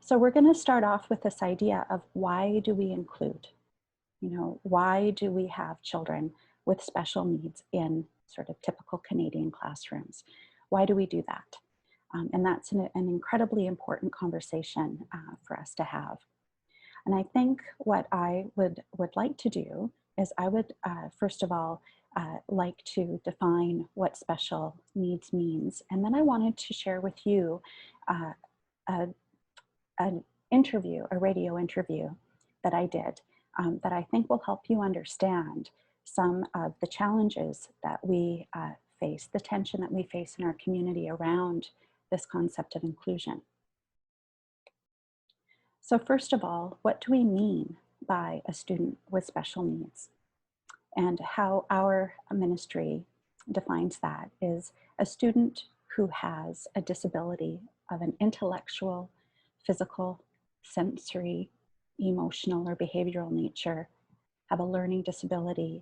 So we're going to start off with this idea of why do we include? You know, why do we have children with special needs in sort of typical Canadian classrooms? Why do we do that? And that's an incredibly important conversation for us to have. And I think what I would like to do is I would, first of all, like to define what special needs means. And then I wanted to share with you an interview, a radio interview that I did that I think will help you understand some of the challenges that we face, the tension that we face in our community around this concept of inclusion. So first of all, what do we mean by a student with special needs? And how our ministry defines that is a student who has a disability of an intellectual, physical, sensory, emotional, or behavioral nature, have a learning disability,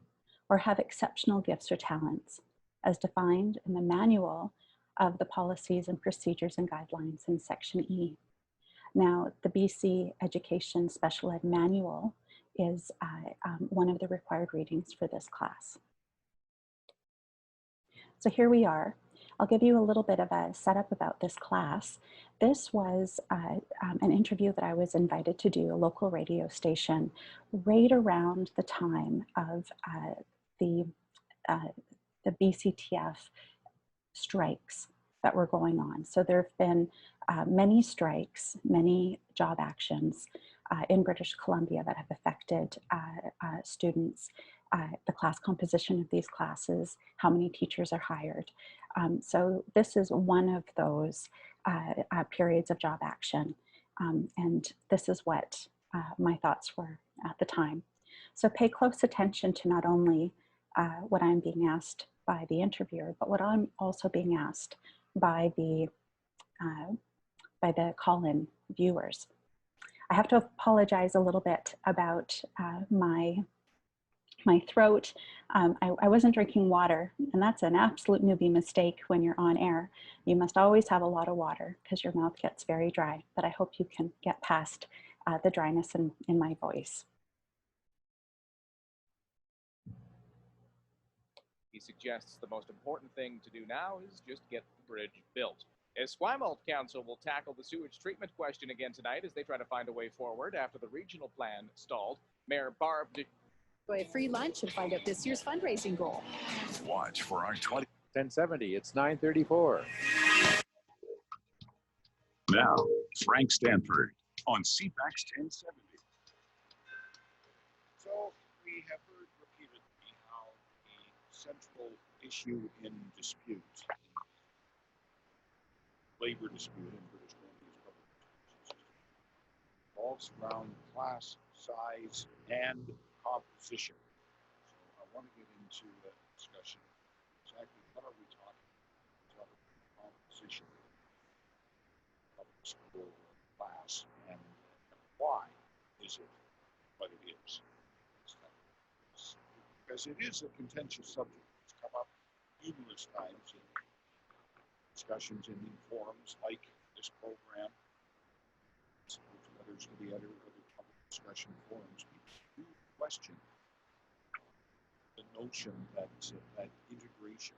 or have exceptional gifts or talents, as defined in the manual of the policies and procedures and guidelines in Section E. Now, the BC Education Special Ed Manual is one of the required readings for this class. So here we are. I'll give you a little bit of a setup about this class. This was an interview that I was invited to do, a local radio station, right around the time of the BCTF strikes that were going on. So there have been many strikes, many job actions in British Columbia that have affected students, the class composition of these classes, how many teachers are hired. So this is one of those periods of job action. And this is what my thoughts were at the time. So pay close attention to not only what I'm being asked by the interviewer, but what I'm also being asked by the call-in viewers. I have to apologize a little bit about my throat. I wasn't drinking water, and that's an absolute newbie mistake when you're on air. You must always have a lot of water because your mouth gets very dry, but I hope you can get past the dryness in my voice. He suggests the most important thing to do now is just get the bridge built. Esquimalt Council will tackle the sewage treatment question again tonight as they try to find a way forward after the regional plan stalled. Mayor Barb Enjoy a free lunch and find out this year's fundraising goal. Watch for our 1070. It's 9:34. Now, Frank Stanford on CPAX 1070. So we have heard repeatedly how the central issue in dispute, labor dispute in British Columbia's public education system, revolves around class size and composition. So I want to get into that discussion. Exactly what are we talking about? Composition of the school class, and why is it what it is? Because it is a contentious subject. It's come up numerous times in discussions in forums like this program, others to the other public discussion forums. People question the notion that that integration,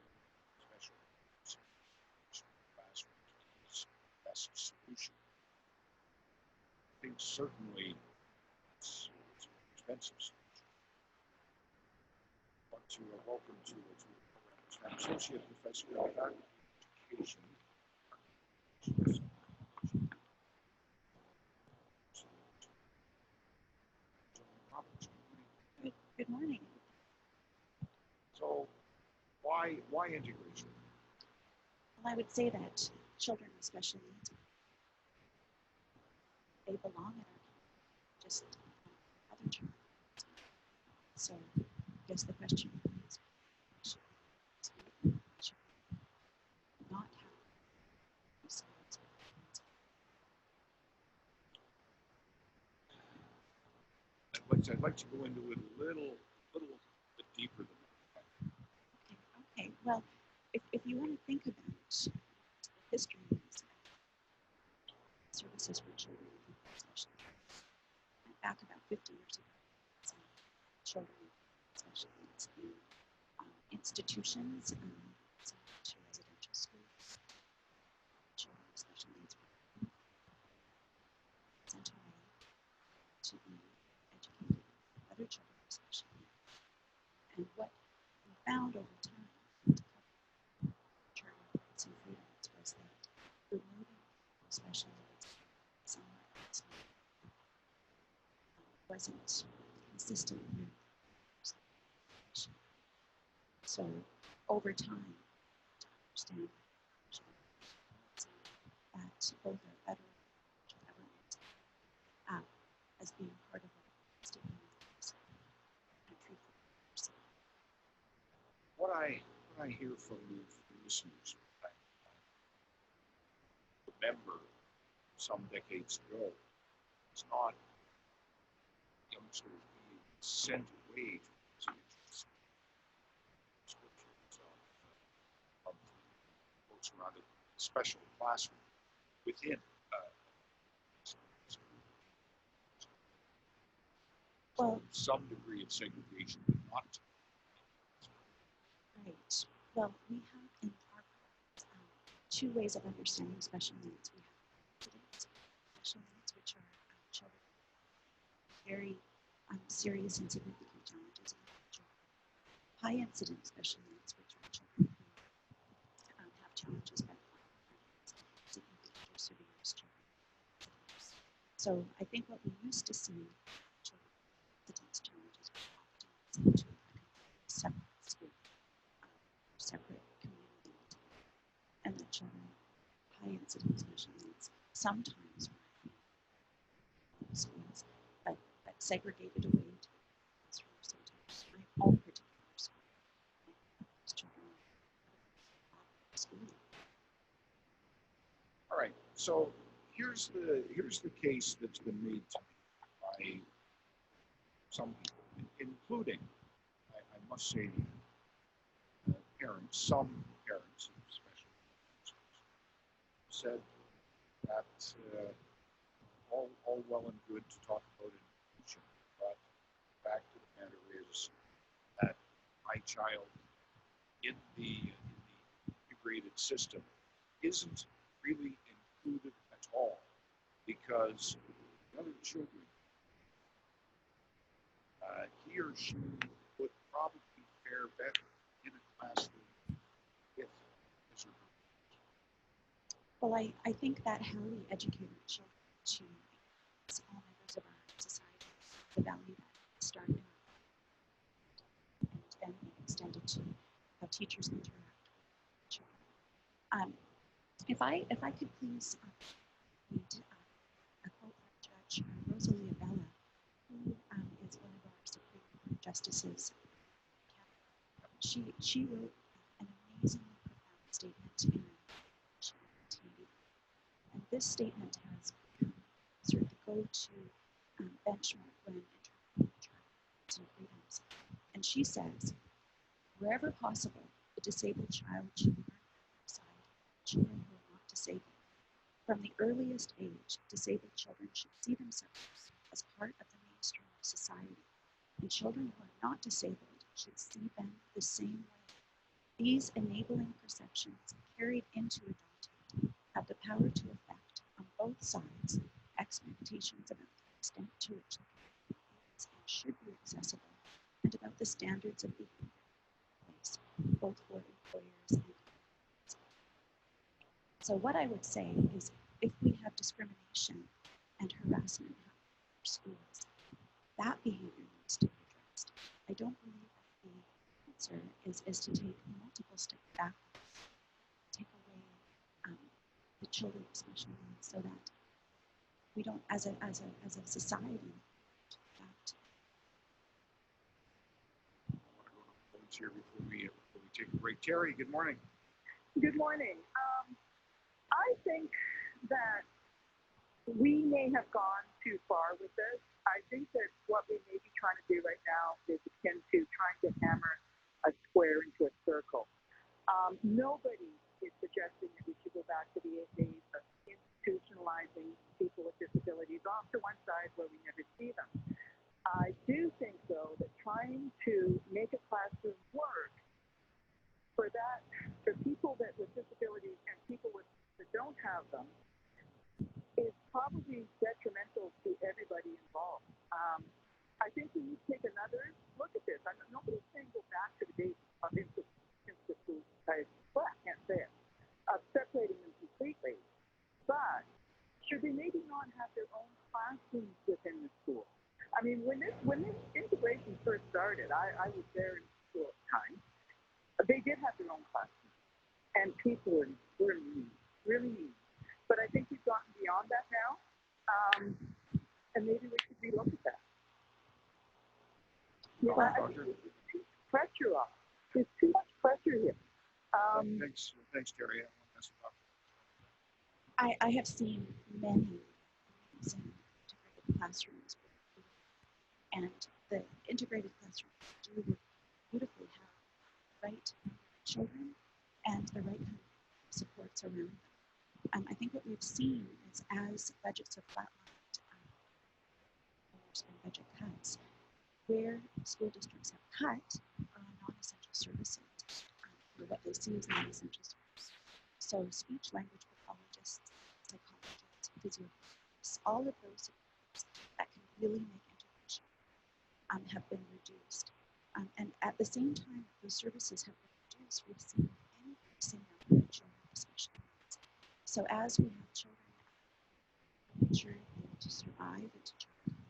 especially in classrooms, is the best solution. I think certainly it's an expensive solution. I want to welcome to the program Associate Professor of Education. Good morning. So, why integration? Well, I would say that children with special needs, they belong in our just other children. So, I guess the question is, should not have besides. I'd like to go into it a little bit deeper than that. Okay. Well, if you want to think about the history of services for children with 50 years ago, some children with special needs in institutions, some to residential schools. Children with special needs were sent away to be educated with other children with special needs. And what we found over time, to cover child rights and freedoms, was that removing special needs somewhere else wasn't consistent with education. So over time, to understand that both our federal government as being part of our state and treat them. What I hear from the listeners, I remember some decades ago, it's not youngsters being sent away from these descriptions of folks around a special classroom within well, some degree of segregation, but not. Right. Well, we have in our two ways of understanding special needs. We have special needs, which are children with very serious and significant challenges. High incident special needs, which are children who have challenges but significant or severe children. So I think what we used to see children with challenges were often sent to a separate school, separate community, and the children with high incident special needs sometimes were in schools, but segregated away to sometimes my own particular school. Those children school. All right. So here's the case that's been made to me by some people, including, I must say, parents, some parents of special needs, said that all well and good to talk about inclusion, but the fact of the matter is that my child in the integrated system isn't really included at all, because the other children, he or she would probably fare better in a classroom with his or her. Well, I think that how we educate our children to all members of our society, the value that started and then being extended to how teachers interact with children. If I could please read a quote from Judge Rosalia Bella, who is one of our Supreme Court justices. She wrote an amazingly profound statement in 1980, and this statement has become sort of the go-to benchmark when interpreting child rights and freedoms. And she says, wherever possible, a disabled child should learn alongside children who are not disabled. From the earliest age, disabled children should see themselves as part of the mainstream of society, and children who are not disabled should see them the same way. These enabling perceptions carried into adulthood have the power to affect, on both sides, expectations about the extent to which the community is and should be accessible, and about the standards of behavior in place, both for employers and employees. So what I would say is, if we have discrimination and harassment happening in our schools, that behavior needs to be addressed. I don't believe that the answer is to take multiple steps back, take away the children with special needs, so that we don't, as a society, act. I want to go to the phones here before we take a break. Terry, good morning. Good morning. I think that we may have gone too far with this. I think that what we may be trying to do right now is akin to trying to hammer a square into a circle. Nobody is suggesting that we should go back to the days of institutionalizing people with disabilities off to one side where we never see them. be detrimental to everybody involved. I think we need to take another look at this. Nobody's saying go back to the days of institutionalized, well, I can't say it, of separating them completely. But should they maybe not have their own classrooms within the school? I mean, when this integration first started, I was there in school at the time. They did have their own classrooms, and people were mean, really mean. But I think we've gotten beyond that now, and maybe we should relook at that. Yeah, I think there's too much pressure on. There's too much pressure here. Thanks, Terry. I have seen many amazing integrated classrooms, and the integrated classrooms do beautifully have the right children and the right kind of supports around them. I think what we've seen is as budgets have flatlined, there's been budget cuts, where school districts have cut non-essential services, what they see as non-essential services. So speech language pathologists, psychologists, physiotherapists, all of those supports that can really make integration have been reduced. And at the same time that those services have been reduced, we've seen an increasing number of children with special needs. So as we have children mature able to survive into childhood,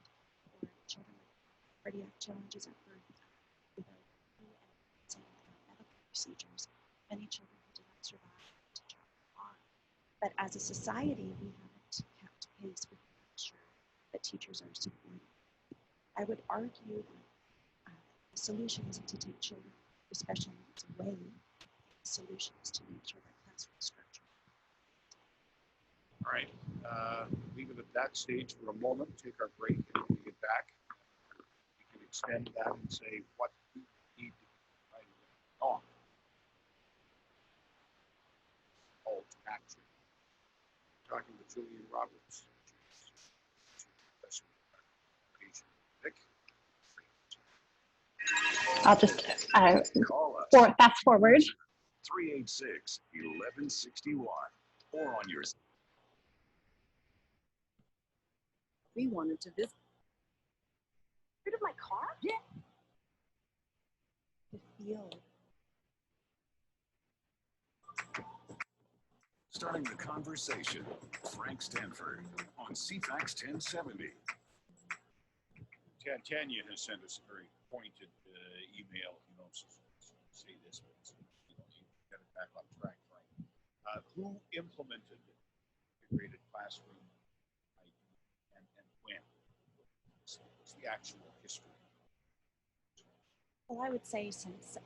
or children with cardiac challenges at birth without medical procedures, many children who did not survive into childhood are. But as a society, we haven't kept pace with making sure that teachers are supported. I would argue that the solution isn't to take children with special needs away. The solution is to make sure that classroom structure. All right, leave it at that stage for a moment, take our break, and when we get back, we can extend that and say what we need to be right on. Call to action. We're talking with Jillian Roberts, professor of education. Vic? I'll just Call us fast forward. 386-1161 or on your. We wanted to visit. Rid of my car? Yeah. The field. Starting the conversation, Frank Stanford on CFAX 1070. Tanya has sent us a very pointed email, say this, but you get it back on track, Frank. Who implemented integrated classroom and when? What's the actual history? Well, I would say since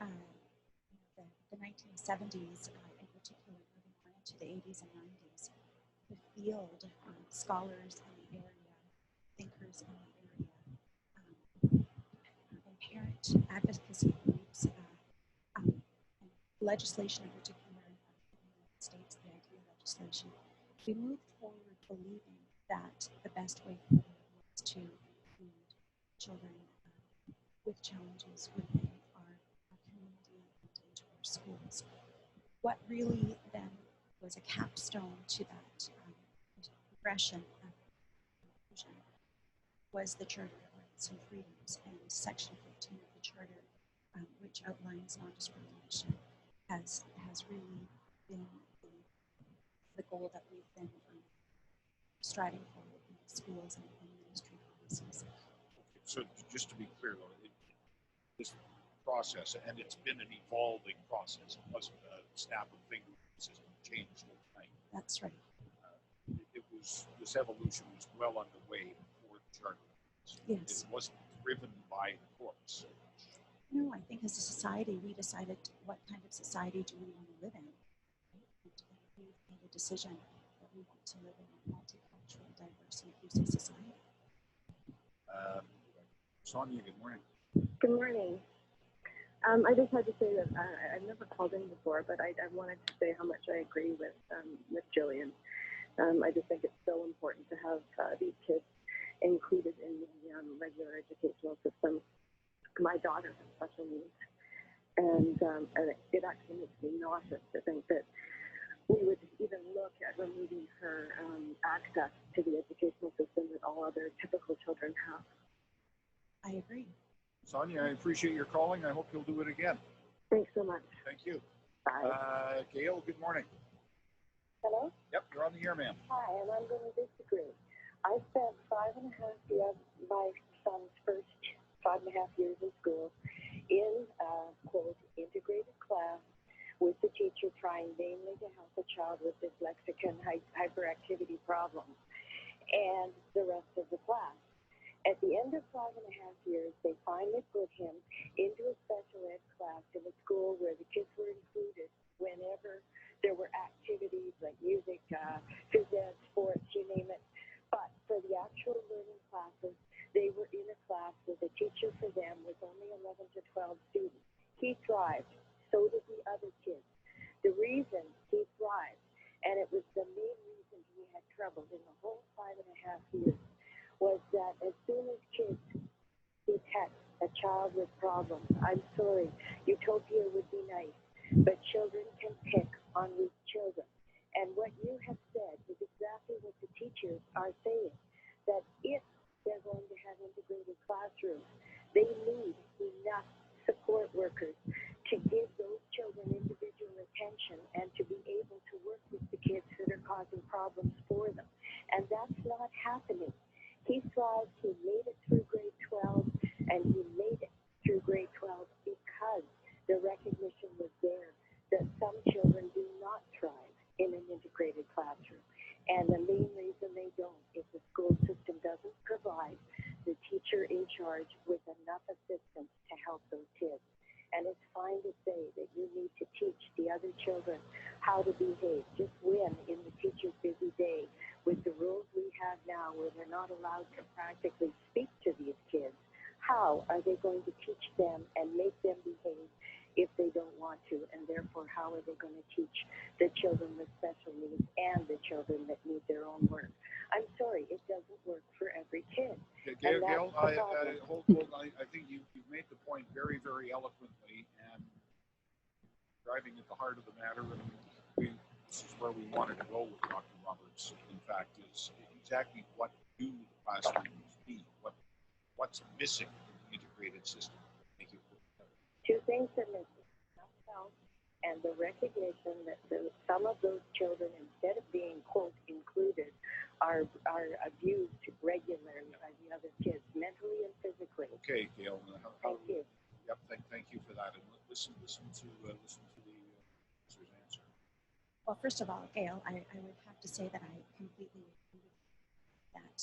the 1970s, in particular, moving on into the 80s and 90s, the field, scholars in the area, thinkers in the area, and parent advocacy groups, and legislation in particular in the United States, the IDEA legislation, we moved forward believing that the best way forward was to include children with challenges within our community and into our schools. What really then was a capstone to that progression of inclusion was the Charter of Rights and Freedoms, and Section 15 of the Charter, which outlines non-discrimination, has really been the goal that we've been striving for in schools and ministry policies. So just to be clear, though, this process, and it's been an evolving process. It wasn't a snap of fingers system changed overnight. That's right. This evolution was well underway before the Charter. Yes. It wasn't driven by the courts. No, I think as a society, we decided what kind of society do we want to live in. And we've made a decision that we want to live in a multicultural, diverse, and inclusive society. Sonia, good morning. Good morning. I just had to say that I've never called in before, but I wanted to say how much I agree with Jillian. I just think it's so important to have these kids included in the regular educational system. My daughter has special needs, and it actually makes me nauseous to think that we would even look at removing her access to the educational other typical children have. I agree. Sonia, I appreciate your calling. I hope you'll do it again. Thanks so much. Thank you. Bye. Gail, good morning. Hello? Yep, you're on the air, ma'am. Hi, and I'm going to disagree. I spent 5.5 years, my son's first 5.5 years in school, in a, quote, integrated class with the teacher trying vainly to help a child with dyslexic and hyperactivity problems, and the rest of the class. At the end of 5.5 years, they finally put him into a special ed class in a school where the kids were included whenever there were activities like music, phys ed, sports, you name it. But for the actual learning classes, they were in a class with a teacher for them with only 11 to 12 students. He thrived. So did the other kids. The reason he thrived, and it was the main reason he had trouble in the whole 5.5 years, was that as soon as kids detect a child with problems, I'm sorry, utopia would be nice, but children can pick on weak children. And what you have said is exactly what the teachers are saying, that if they're going to have integrated classrooms, they need enough support workers to give those children individual attention and to be able to work with the kids that are causing problems for them. And that's not happening. He thrived, he made it through grade 12, and he made it through grade 12 because the recognition was there that some children do not thrive in an integrated classroom. And the main reason they don't is the school system doesn't provide the teacher in charge with enough assistance to help those kids. And it's fine to say that you need to teach the other children how to behave. Just when in the teacher's busy day, with the rules we have now where they're not allowed to practically speak to these kids, how are they going to teach them and make them behave if they don't want to? And therefore, how are they going to teach the children with special needs and the children that need their own work? I'm sorry, it doesn't work for every kid. Gail, I think you've made the point very, very eloquently and driving at the heart of the matter. And this is where we wanted to go with Dr. Roberts, in fact, is exactly what do the classrooms need? What's missing in the integrated system? Thank you. Two things are missing: enough help and the recognition that some of those children, instead of being, quote, included, are abused regularly by the other kids, mentally and physically. Okay, Gail. Thank you. Yep, thank you for that. And listen to the answer's answer. Well, first of all, Gail, I would have to say that I completely agree with you that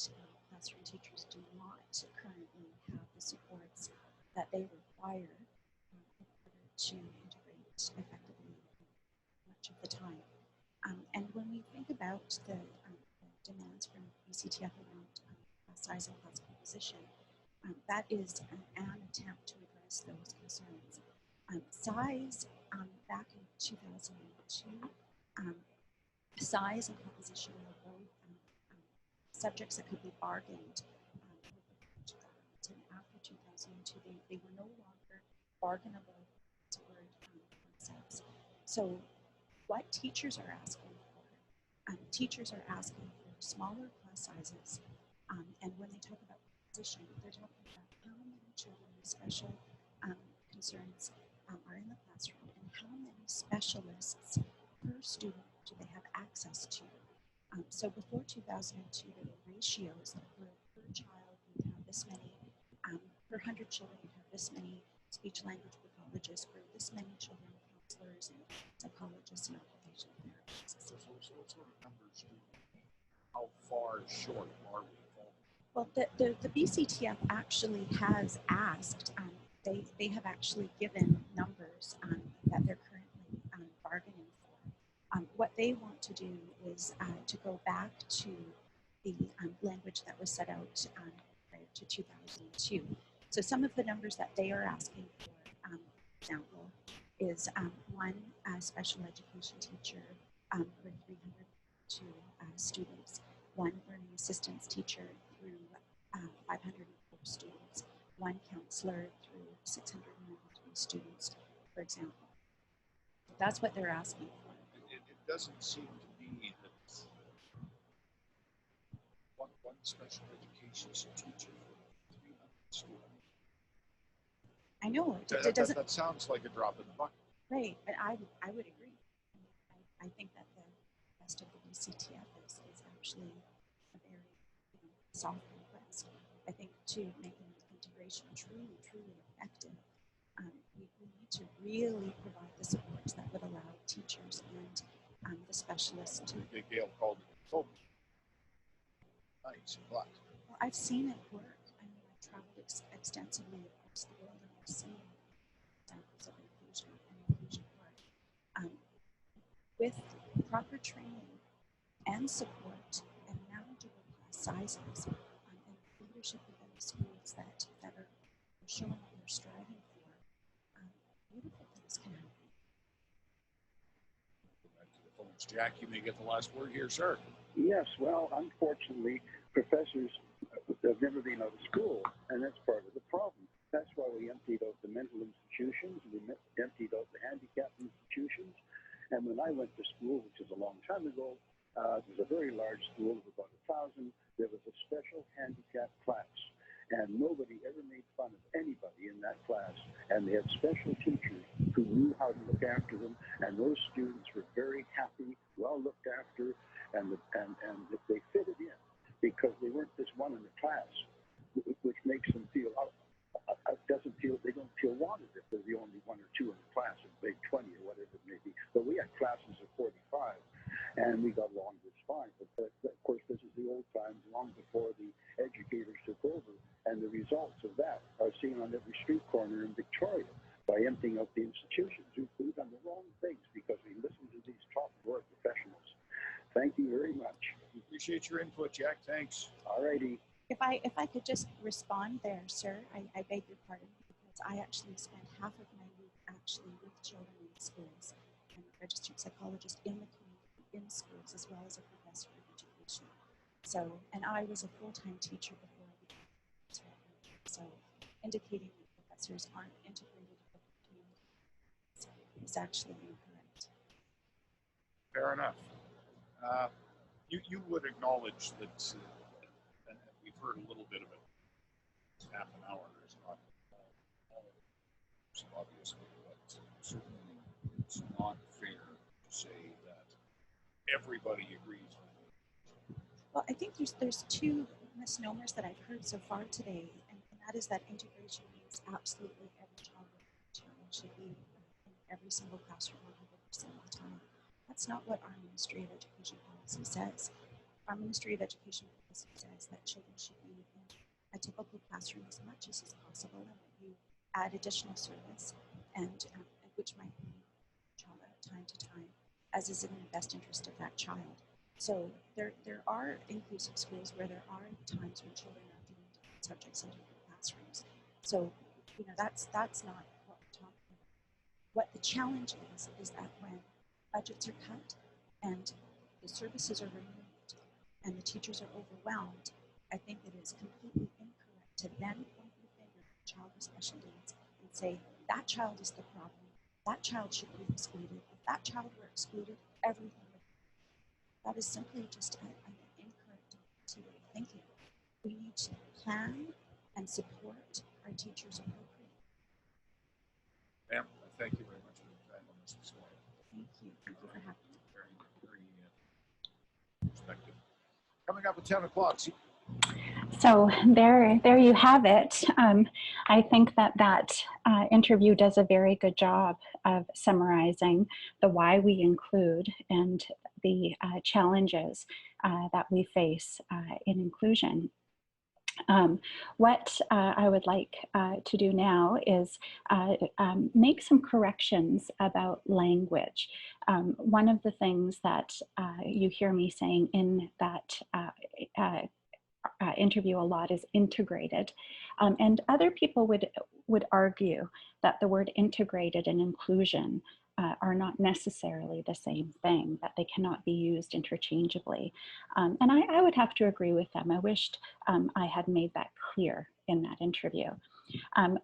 classroom teachers do not currently have the supports that they require in order to integrate effectively much of the time. And when we think about the demands from BCTF around class size and class composition, that is an attempt to address those concerns. Size, back in 2002, size and composition were both subjects that could be bargained with the government. And after 2002, they were no longer bargainable toward concepts. So what teachers are asking for, teachers are asking for smaller class sizes. And when they talk about composition, they're talking about how many children with special concerns are in the classroom and how many specialists per student do they have access to. So before 2002, there were ratios that were per child, you'd have this many, per 100 children, you'd have this many speech language pathologists, per this many children, counselors and psychologists and occupational therapists. So what sort of numbers do we, how far short are we? Well, the BCTF actually has asked, they have actually given numbers that they're currently bargaining for. What they want to do is to go back to the language that was set out prior to 2002. So some of the numbers that they are asking for example, is one special education teacher for 302 students, one learning assistance teacher through 504 students, one counselor through 693 students, for example. That's what they're asking for. It doesn't seem to me that one special education teacher for 300 schools. I know That sounds like a drop in the bucket. right, but I would agree. I think that the rest of the BCTF is actually a very soft request. I think to make integration truly effective, we need to really provide the supports that would allow teachers and the specialists to. GAIL called it focus. Nice, but. Well, I've seen it work. I mean, I've traveled extensively across the world, and I've seen examples of inclusion and inclusion work. With proper training and support and manageable class sizes and leadership within the schools that are showing what we're striving for, beautiful things can happen. Back to the phones. Jack, you may get the last word here, sir. Yes, well, unfortunately, professors have never been out of school, and that's part of the problem. That's why we emptied out the mental institutions, we emptied out the handicapped institutions, and when I went to school, which is a long time ago, it was a very large school of about 1,000. There was a special handicapped class, and nobody ever made fun of anybody in that class, and they had special teachers who knew how to look after them, and those students were very happy, well looked after, and they fitted in because they weren't just one in the class, which makes them feel they don't feel wanted if they're the only one or two in the class, or maybe 20 or whatever it may be. But we had classes of 45, and we got along just fine. But of course, this is the old times, long before the educators took over, and the results of that are seen on every street corner in Victoria by emptying out the institutions. We've done the wrong things because we listen to these top board professionals. Thank you very much. We appreciate your input, Jack. Thanks. All righty. If I could just respond there, sir, I beg your pardon, because I actually spent half of my week actually with children in schools. I'm a registered psychologist in the community, in schools, as well as a professor of education. So, and I was a full-time teacher before I became a professor. So, indicating that professors aren't integrated with the community is actually incorrect. Fair enough. You would acknowledge that, and we've heard a little bit of it. It's half an hour. It's not obviously, but certainly it's not fair to say that everybody agrees with it. Well, I think there's two misnomers that I've heard so far today, and that is that integration means absolutely every child should be in every single classroom 100% of the time. That's not what our Ministry of Education policy says. Our Ministry of Education policy says that children should be in a typical classroom as much as is possible, and that you add additional service, and which might be child at time to time, as is in the best interest of that child. So there are inclusive schools where there are times when children are doing different subjects in different classrooms. So, that's not what we're talking about. What the challenge is that when budgets are cut and the services are removed and the teachers are overwhelmed, I think it is completely incorrect to then point the finger at a child with special needs and say, that child is the problem, that child should be excluded. If that child were excluded, everything would be. That is simply just an incorrect way of thinking. We need to plan and support our teachers appropriately. Ma'am, thank you very much for your time on this morning. Thank you. Thank you for having me. Very perspective. Coming up at 10 o'clock. So there you have it. I think that interview does a very good job of summarizing the why we include and the challenges that we face in inclusion. What I would like to do now is make some corrections about language. One of the things that you hear me saying in that interview a lot is integrated, and other people would argue that the word integrated and inclusion are not necessarily the same thing, that they cannot be used interchangeably. And I would have to agree with them. I wished I had made that clear in that interview.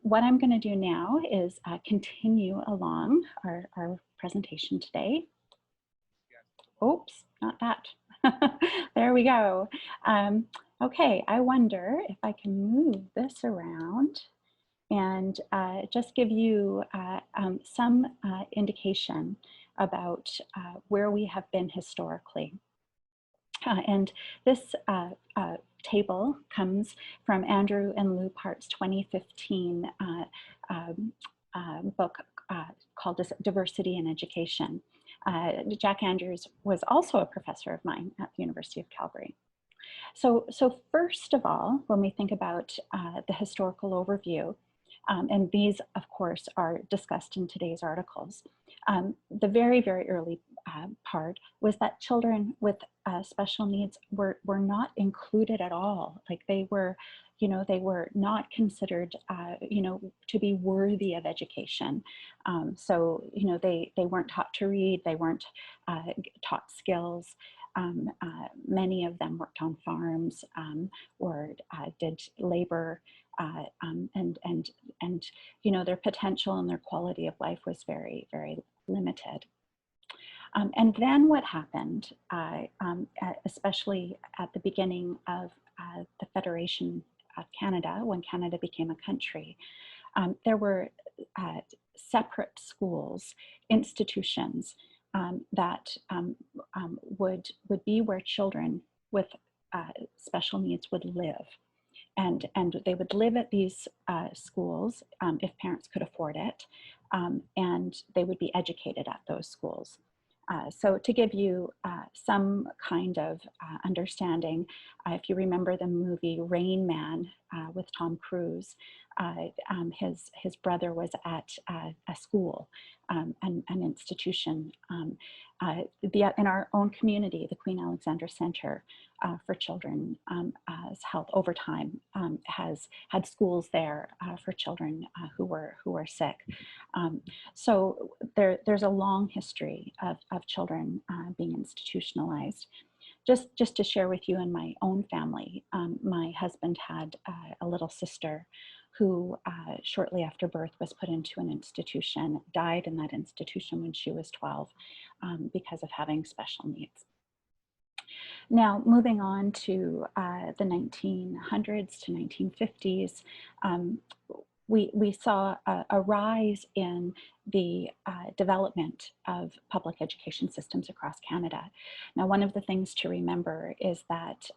What I'm going to do now is continue along our presentation today. Oops, not that. There we go. Okay, I wonder if I can move this around and just give you some indication about where we have been historically. And this table comes from Andrew and Lou Part's 2015 book called Diversity in Education. Jack Andrews was also a professor of mine at the University of Calgary. So first of all, when we think about the historical overview, and these, of course, are discussed in today's articles, the very, very early part was that children with special needs were not included at all. Like they were, they were not considered, to be worthy of education. So, they weren't taught to read, they weren't taught skills. Many of them worked on farms or did labor, and their potential and their quality of life was very, very limited. And then what happened, especially at the beginning of the Federation of Canada, when Canada became a country, there were separate schools, institutions that would be where children with special needs would live. And they would live at these schools if parents could afford it, and they would be educated at those schools. So to give you some kind of understanding, if you remember the movie Rain Man with Tom Cruise, his brother was at a school, an institution. In our own community, the Queen Alexandra Center for Children Health over time has had schools there for children who were sick. So there's a long history of children being institutionalized. Just to share with you in my own family, my husband had a little sister who shortly after birth was put into an institution, died in that institution when she was 12 because of having special needs. Now, moving on to the 1900s to 1950s, we saw a rise in the development of public education systems across Canada. Now, one of the things to remember is that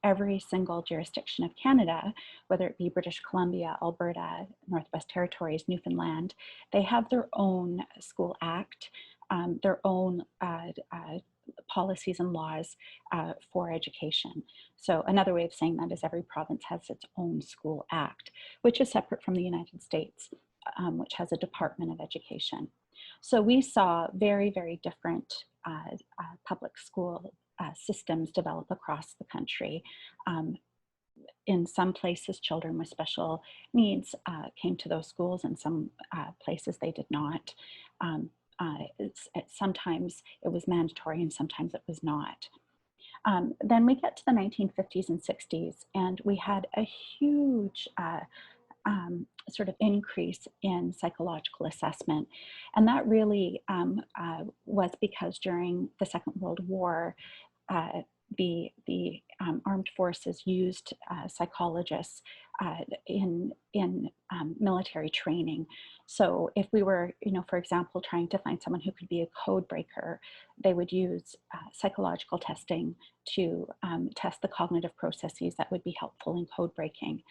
every single jurisdiction of Canada, whether it be British Columbia, Alberta, Northwest Territories, Newfoundland, they have their own school act, their own policies and laws for education. So another way of saying that is every province has its own school act, which is separate from the United States, which has a Department of Education. So we saw very, very different public school systems develop across the country. In some places, children with special needs came to those schools, and some places they did not. Sometimes it was mandatory and sometimes it was not. Then we get to the 1950s and 60s, and we had a huge sort of increase in psychological assessment. And that really was because during the Second World War, the armed forces used psychologists in military training. So if we were, for example, trying to find someone who could be a code breaker, they would use psychological testing to test the cognitive processes that would be helpful in code breaking.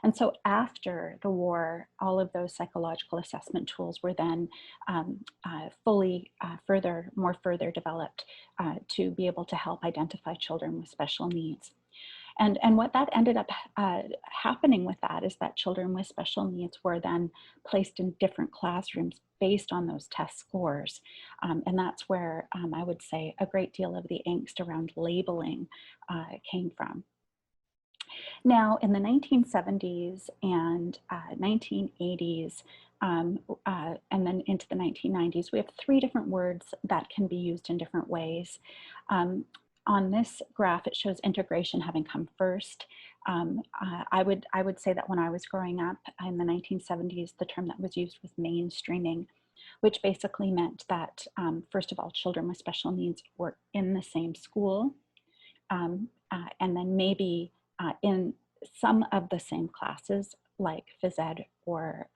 And so after the war, all of those psychological assessment tools were then more further developed to be able to help identify children with special needs. And what that ended up happening with that is that children with special needs were then placed in different classrooms based on those test scores. And that's where I would say a great deal of the angst around labeling came from. Now, in the 1970s and 1980s, and then into the 1990s, we have three different words that can be used in different ways. On this graph, it shows integration having come first. I would say that when I was growing up in the 1970s, the term that was used was mainstreaming, which basically meant that, first of all, children with special needs were in the same school, and then maybe in some of the same classes like phys ed or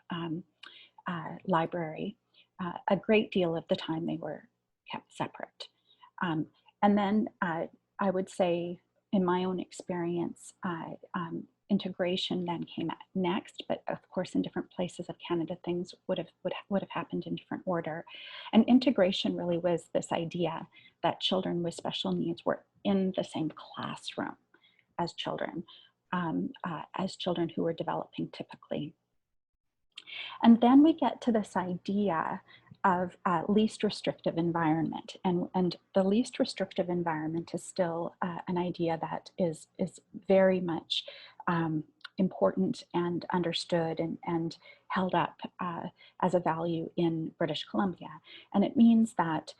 library, a great deal of the time they were kept separate. And then I would say, in my own experience, integration then came next, but of course in different places of Canada things would have happened in different order. And integration really was this idea that children with special needs were in the same classroom as children who were developing typically. And then we get to this idea of least restrictive environment. And the least restrictive environment is still an idea that is very much important and understood and held up as a value in British Columbia. And it means that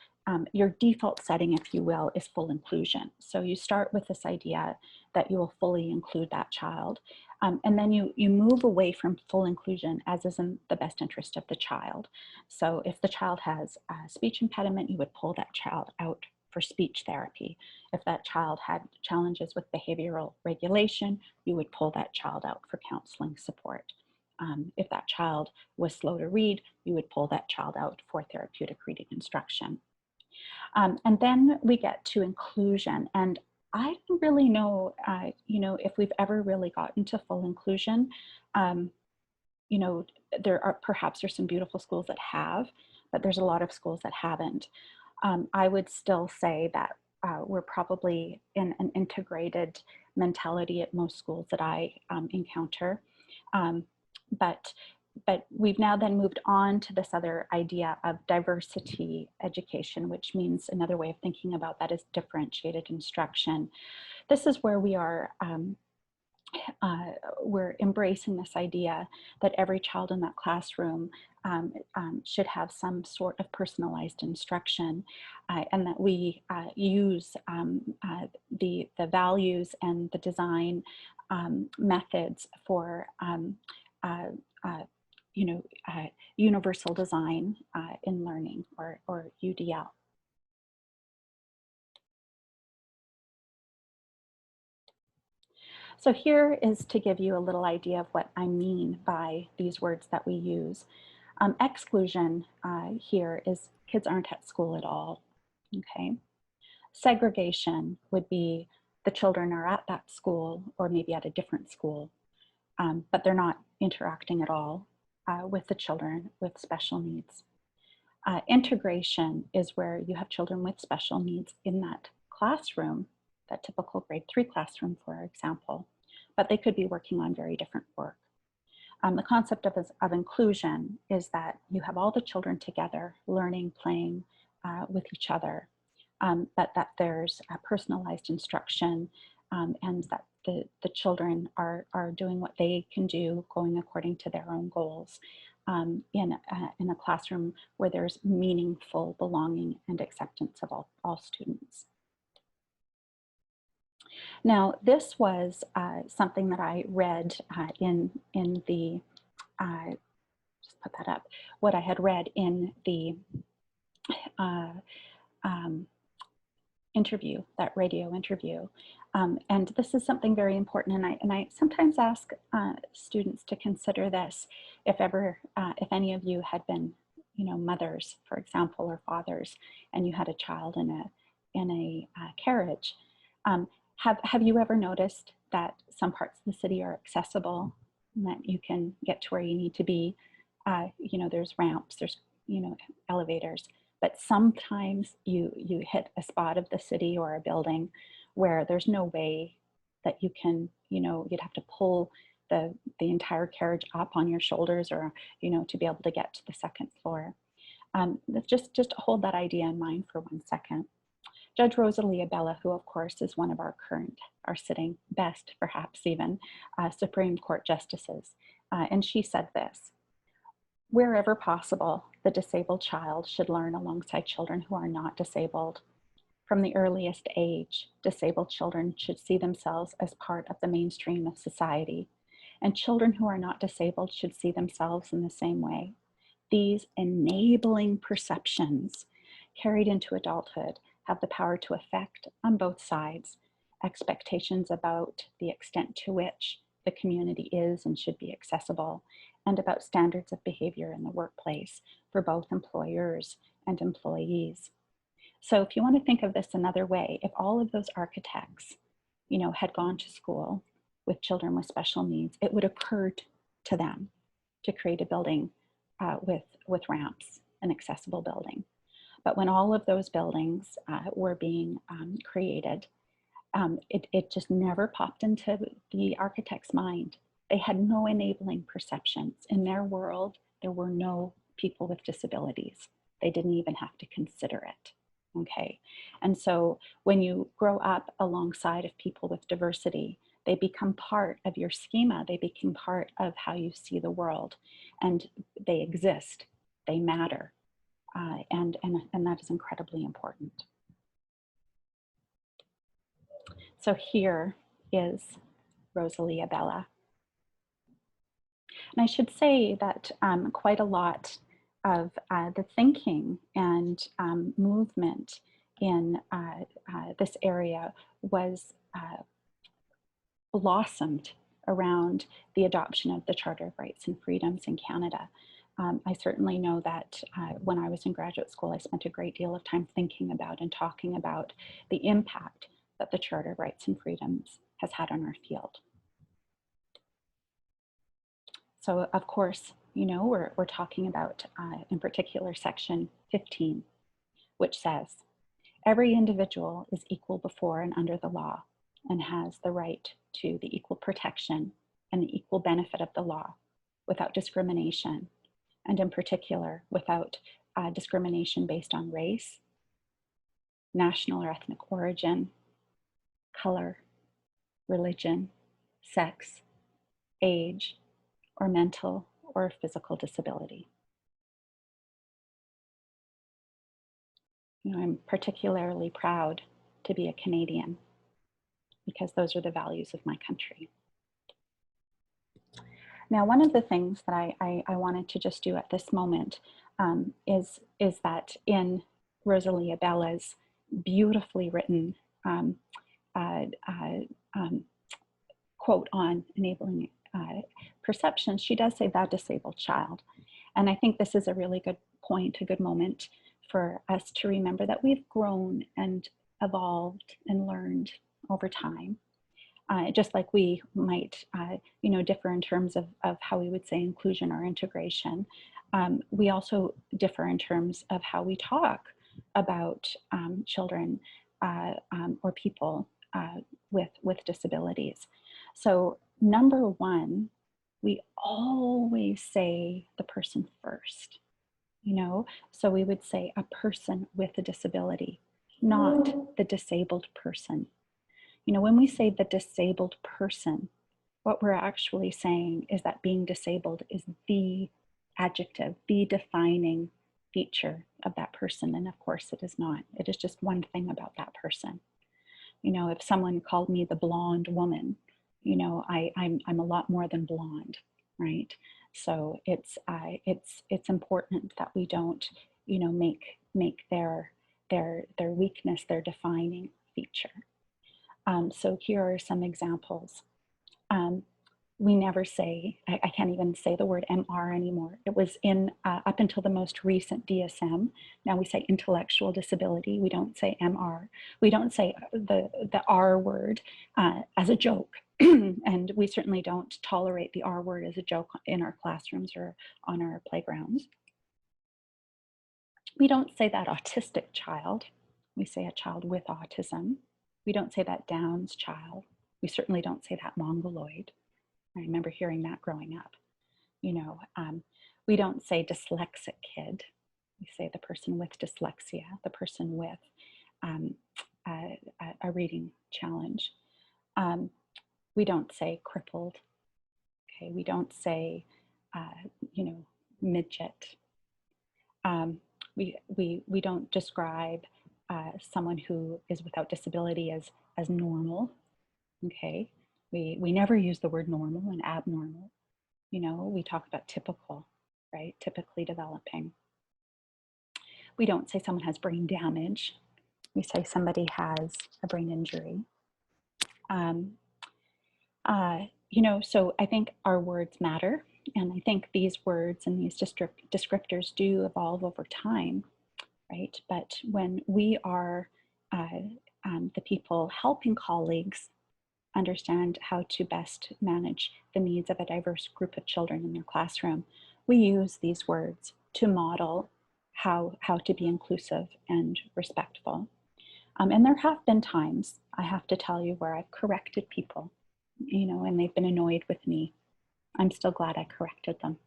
your default setting, if you will, is full inclusion. So you start with this idea that you will fully include that child. And then you move away from full inclusion as is in the best interest of the child. So if the child has a speech impediment, you would pull that child out for speech therapy. If that child had challenges with behavioral regulation, you would pull that child out for counseling support. If that child was slow to read, you would pull that child out for therapeutic reading instruction. And then we get to inclusion. And I don't really know, if we've ever really gotten to full inclusion. There are perhaps there's some beautiful schools that have, but there's a lot of schools that haven't. I would still say that we're probably in an integrated mentality at most schools that I encounter. But we've now then moved on to this other idea of diversity education, which means another way of thinking about that is differentiated instruction. This is where we are, we're embracing this idea that every child in that classroom should have some sort of personalized instruction, and that we use the values and the design methods for universal design in learning, or UDL. So here is to give you a little idea of what I mean by these words that we use. Exclusion here is kids aren't at school at all, okay? Segregation would be the children are at that school or maybe at a different school, but they're not interacting at all with the children with special needs. Integration is where you have children with special needs in that classroom, that typical grade 3 classroom, for example, but they could be working on very different work. The concept of inclusion is that you have all the children together learning, playing with each other, but that there's personalized instruction, and that the children are doing what they can do, going according to their own goals, in a classroom where there's meaningful belonging and acceptance of all students. Now, this was something that I read in the, just put that up, what I had read in the interview, that radio interview. And this is something very important, and I sometimes ask students to consider this if any of you had been, mothers, for example, or fathers, and you had a child in a carriage. Have you ever noticed that some parts of the city are accessible, and that you can get to where you need to be? There's ramps, there's elevators, but sometimes you hit a spot of the city or a building where there's no way that you can, you'd have to pull the entire carriage up on your shoulders, or to be able to get to the second floor. Just hold that idea in mind for 1 second. Judge Rosalie Abella, who of course is one of our sitting best, perhaps even, Supreme Court justices, and she said this: wherever possible, the disabled child should learn alongside children who are not disabled. From the earliest age, disabled children should see themselves as part of the mainstream of society, and children who are not disabled should see themselves in the same way. These enabling perceptions carried into adulthood have the power to affect on both sides expectations about the extent to which the community is and should be accessible, and about standards of behavior in the workplace for both employers and employees. So if you want to think of this another way, if all of those architects, had gone to school with children with special needs, it would occur to them to create a building with ramps, an accessible building. But when all of those buildings were being created, it just never popped into the architect's mind. They had no enabling perceptions. In their world, there were no people with disabilities. They didn't even have to consider it. Okay. And so when you grow up alongside of people with diversity, they become part of your schema. They become part of how you see the world, and they exist, they matter. And that is incredibly important. So here is Rosalia Bella. And I should say that quite a lot of the thinking and movement in this area was blossomed around the adoption of the Charter of Rights and Freedoms in Canada. I certainly know that when I was in graduate school, I spent a great deal of time thinking about and talking about the impact that the Charter of Rights and Freedoms has had on our field. So of course, we're talking about, in particular, section 15, which says, every individual is equal before and under the law and has the right to the equal protection and the equal benefit of the law without discrimination, and in particular, without discrimination based on race, national or ethnic origin, color, religion, sex, age, or mental or physical disability. I'm particularly proud to be a Canadian because those are the values of my country. Now, one of the things that I wanted to just do at this moment is that in Rosalia Bella's beautifully written quote on enabling perception, she does say that disabled child. And I think this is a really good point, a good moment for us to remember that we've grown and evolved and learned over time. Just like we might, differ in terms of how we would say inclusion or integration. We also differ in terms of how we talk about children or people with disabilities. So number one, we always say the person first, so we would say a person with a disability, not the disabled person. When we say the disabled person, what we're actually saying is that being disabled is the adjective, the defining feature of that person. And of course it is not. It is just one thing about that person. If someone called me the blonde woman, I'm a lot more than blonde, right? So it's important that we don't, make their weakness their defining feature. So here are some examples. We never say, I can't even say the word MR anymore. It was in up until the most recent DSM. Now we say intellectual disability. We don't say MR. We don't say the R word as a joke. And we certainly don't tolerate the R word as a joke in our classrooms or on our playgrounds. We don't say that autistic child. We say a child with autism. We don't say that Down's child. We certainly don't say that Mongoloid. I remember hearing that growing up. We don't say dyslexic kid. We say the person with dyslexia, the person with a reading challenge. We don't say crippled. Okay, we don't say, midget. We don't describe someone who is without disability as normal. Okay, we never use the word normal and abnormal. We talk about typical, right? Typically developing. We don't say someone has brain damage. We say somebody has a brain injury. You know, so I think our words matter, and I think these words and these descriptors do evolve over time, right? But when we are the people helping colleagues understand how to best manage the needs of a diverse group of children in their classroom, we use these words to model how to be inclusive and respectful. And there have been times, I have to tell you, where I've corrected people, you know, and they've been annoyed with me. I'm still glad I corrected them.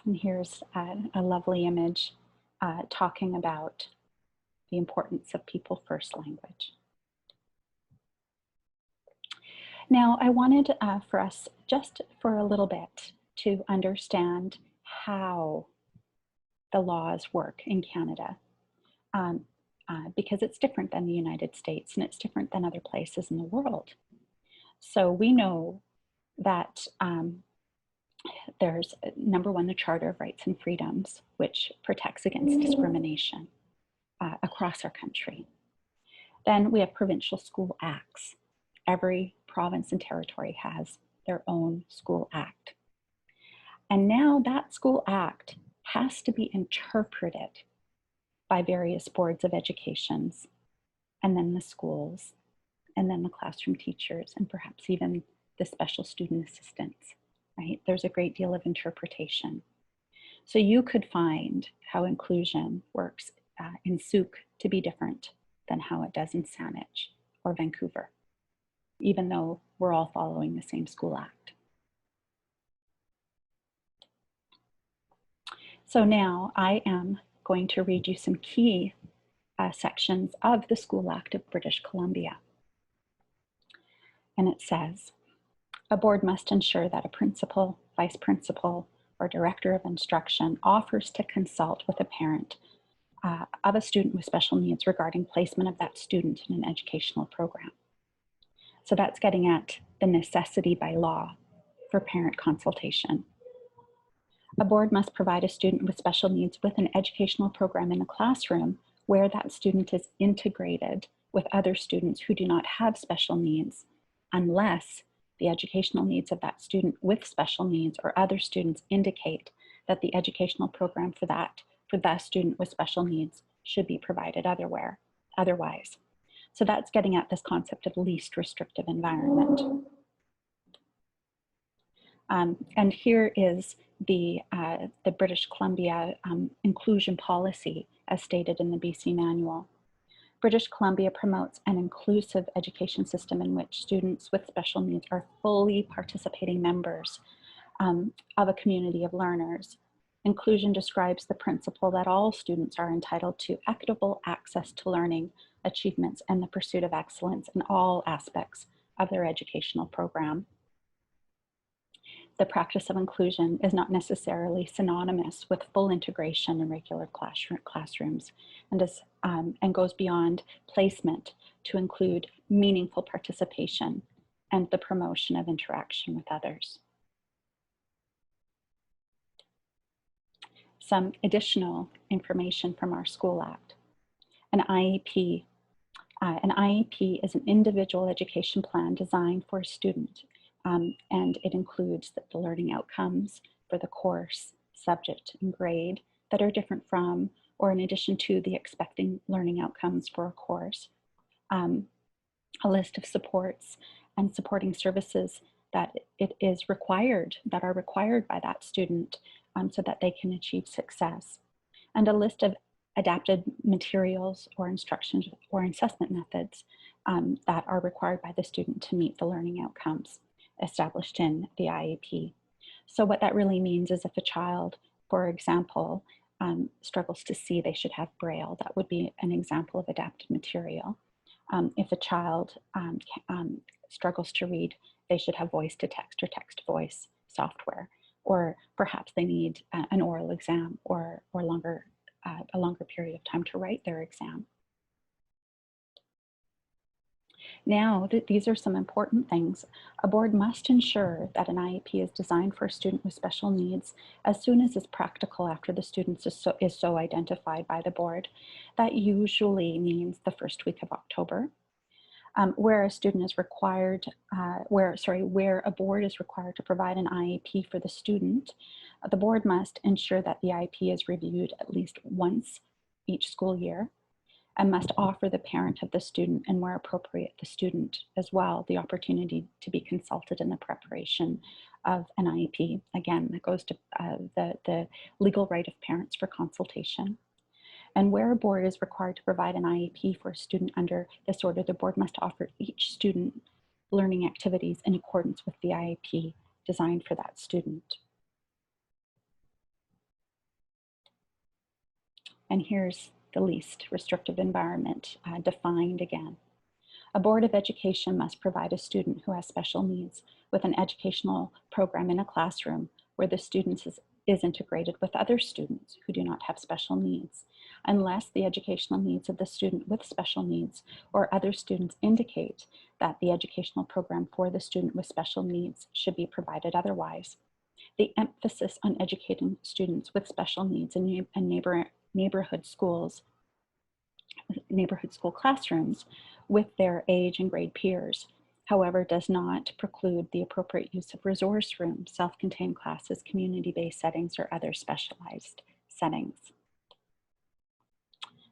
And here's a lovely image talking about the importance of people first language. Now, I wanted for us just for a little bit to understand how the laws work in Canada, because it's different than the United States and it's different than other places in the world. So we know that there's, number one, the Charter of Rights and Freedoms, which protects against discrimination across our country. Then we have provincial school acts. Every province and territory has their own school act. And now that school act has to be interpreted by various boards of educations, and then the schools, and then the classroom teachers, and perhaps even the special student assistants, right? There's a great deal of interpretation. So you could find how inclusion works in Souk to be different than how it does in Saanich or Vancouver, even though we're all following the same school act. So now I am going to read you some key sections of the School Act of British Columbia. And it says, a board must ensure that a principal, vice principal, or director of instruction offers to consult with a parent of a student with special needs regarding placement of that student in an educational program. So that's getting at the necessity by law for parent consultation. A board must provide a student with special needs with an educational program in the classroom where that student is integrated with other students who do not have special needs, unless the educational needs of that student with special needs or other students indicate that the educational program for that student with special needs should be provided otherwise. So that's getting at this concept of least restrictive environment. And here is the British Columbia inclusion policy as stated in the BC manual. British Columbia promotes an inclusive education system in which students with special needs are fully participating members of a community of learners. Inclusion describes the principle that all students are entitled to equitable access to learning, achievements, and the pursuit of excellence in all aspects of their educational program. The practice of inclusion is not necessarily synonymous with full integration in regular classrooms and goes beyond placement to include meaningful participation and the promotion of interaction with others. Some additional information from our School Act. An IEP is an individual education plan designed for a student, and it includes the learning outcomes for the course, subject, and grade that are different from or in addition to the expected learning outcomes for a course, a list of supports and supporting services that are required by that student so that they can achieve success, and a list of adapted materials or instructions or assessment methods that are required by the student to meet the learning outcomes established in the IEP. So what that really means is if a child, for example, struggles to see, they should have Braille. That would be an example of adapted material. If a child struggles to read, they should have voice to text or text to voice software, or perhaps they need an oral exam or a longer period of time to write their exam. Now, these are some important things. A board must ensure that an IEP is designed for a student with special needs as soon as is practical after the student is so identified by the board. That usually means the first week of October. Where a student is required, where a board is required to provide an IEP for the student, the board must ensure that the IEP is reviewed at least once each school year, and must offer the parent of the student, and where appropriate, the student as well, the opportunity to be consulted in the preparation of an IEP. Again, that goes to the legal right of parents for consultation. And where a board is required to provide an IEP for a student under this order, the board must offer each student learning activities in accordance with the IEP designed for that student. And here's the least restrictive environment defined again. A board of education must provide a student who has special needs with an educational program in a classroom where the student is integrated with other students who do not have special needs, unless the educational needs of the student with special needs or other students indicate that the educational program for the student with special needs should be provided otherwise. The emphasis on educating students with special needs in neighborhood school classrooms with their age and grade peers, however, does not preclude the appropriate use of resource rooms, self-contained classes, community-based settings, or other specialized settings.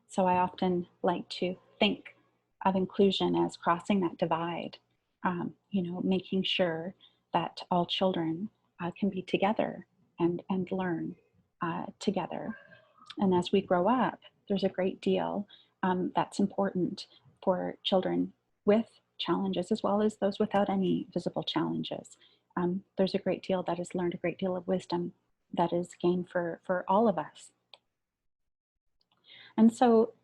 So I often like to think of inclusion as crossing that divide, making sure that all children can be together and learn together. And as we grow up, there's a great deal that's important for children with challenges as well as those without any visible challenges. There's a great deal that is learned, a great deal of wisdom that is gained for all of us. And so,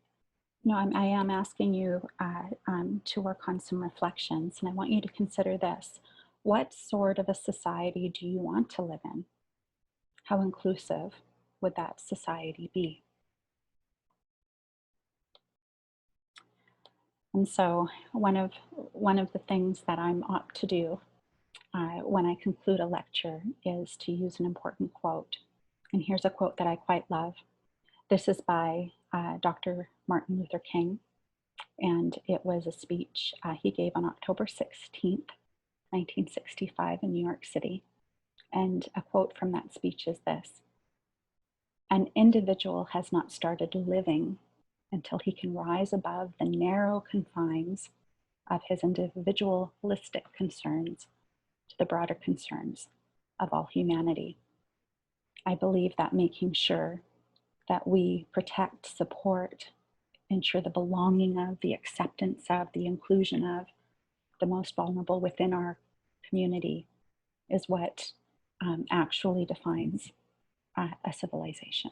I am asking you to work on some reflections, and I want you to consider this. What sort of a society do you want to live in? How inclusive would that society be? And so one of the things that I'm apt to do when I conclude a lecture is to use an important quote. And here's a quote that I quite love. This is by Dr. Martin Luther King, and it was a speech he gave on October 16th, 1965 in New York City. And a quote from that speech is this: "An individual has not started living until he can rise above the narrow confines of his individualistic concerns to the broader concerns of all humanity." I believe that making sure that we protect, support, ensure the belonging of, the acceptance of, the inclusion of the most vulnerable within our community is what actually defines a civilization.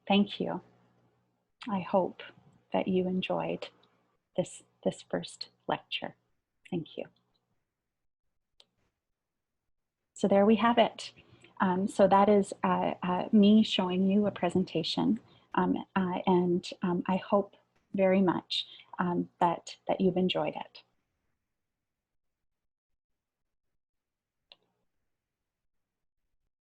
Thank you. I hope that you enjoyed this first lecture. Thank you. So there we have it. So that is me showing you a presentation, and I hope very much that you've enjoyed it.